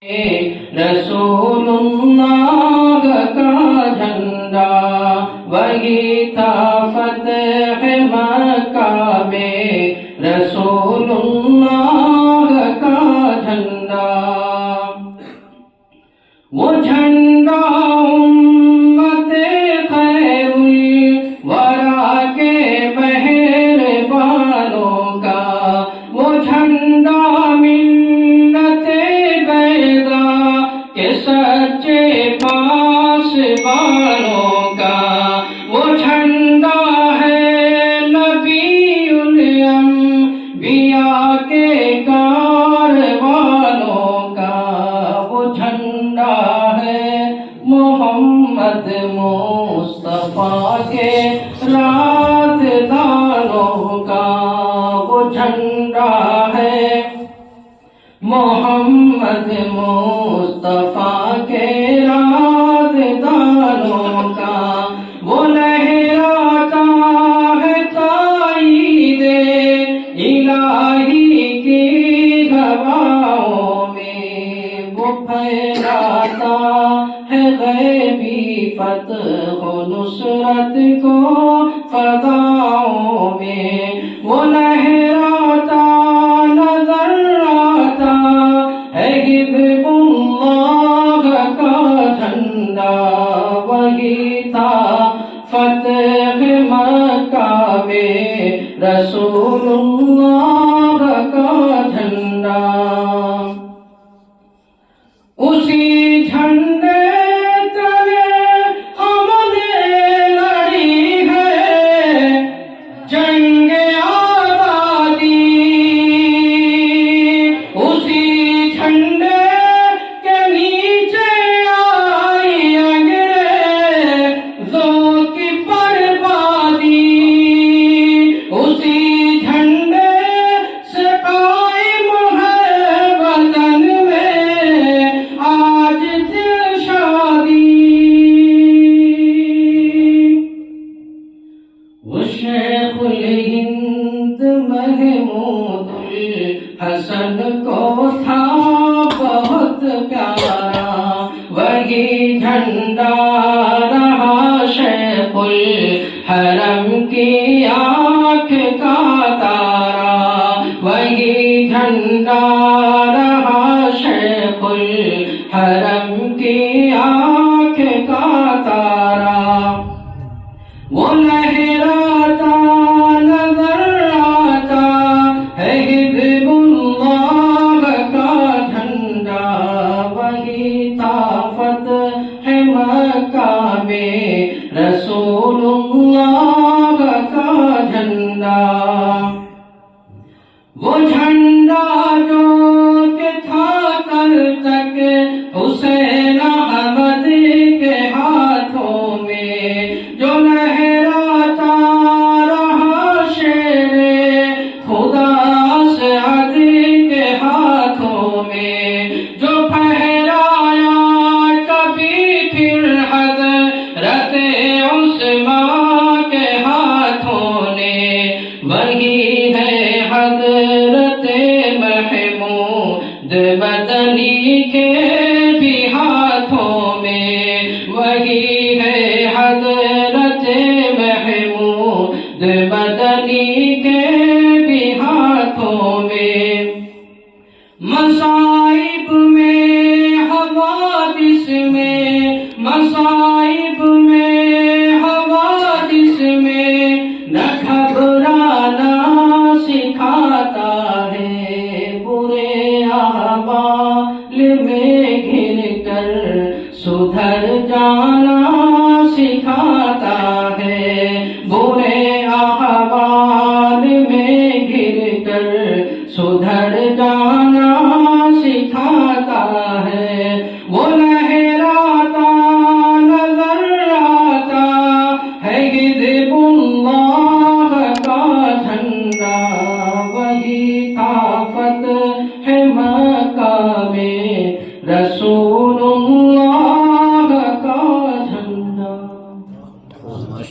رسول اللہ کا جھنڈا وہی تھا فتح مکہ میں، رسول اللہ کا جھنڈا، وہ جھنڈا امت خیر الورا کے مہربانوں کا، وہ جھنڈا ملت بیضا کے سچے پاسبانوں کا، وہ جھنڈا ہے نبی الانبیاء کے کاروانوں کا، وہ جھنڈا ہے محمد مصطفیٰ کے رازدانوں کا، وہ جھنڈا ہے محمد مصطفیٰ کے رازدانوں کا، وہ لہراتا ہے تائید الہی کی ہواؤں میں، وہ پھیلاتا ہے غیبی فتح و نصرت کو فضاؤں میں، وہ لہراتا نظر آتا ہے حزب اللہ کا جھنڈا، وہی تھا فتح مکہ میں، رسول اللہ کا جھنڈا، اسی جھنڈے تلے ہم نے لڑی ہے جنگ آزادی، اسی جھنڈے کے نیچے آئی انگریزوں کی بربادی، اسی جھنڈے سے قائم ہے وطن میں آج دل شادی، وہ شیخ الہند محمود الحسن کو تھا بہت پیارا، وہی جھنڈا رہا شیخ الحرم کی آنکھ کا تارا، وہی جھنڈا رہا شیخ الحرم کی آنکھ کا تارا، وہ لہراتا نظر آتا ہے حزب اللہ کا جھنڈا، وہی تھا فتح مکہ میں، رسول اللہ کا جھنڈا، وہ جھنڈا جو کہ تھا کل تک حسین احمد کے ہاتھوں میں، جو لہراتا رہا شیر خدا اسعد کے ہاتھوں میں، جو پھہرایا کبھی پھر حضرت عثمان کے ہاتھوں نے، وہی ہے حضرت محمود مدنی کے بھی ہاتھوں میں، وہی ہے حضرت محمود مدنی کے بھی ہاتھوں میں، مصائب میں حوادث میں، مصائب میں حوادث میں نہ گھبرانا سکھاتا ہے، برے احوال میں گھر کر سدھر جانا سکھاتا ہے، برے احوال میں گھر کر سدھر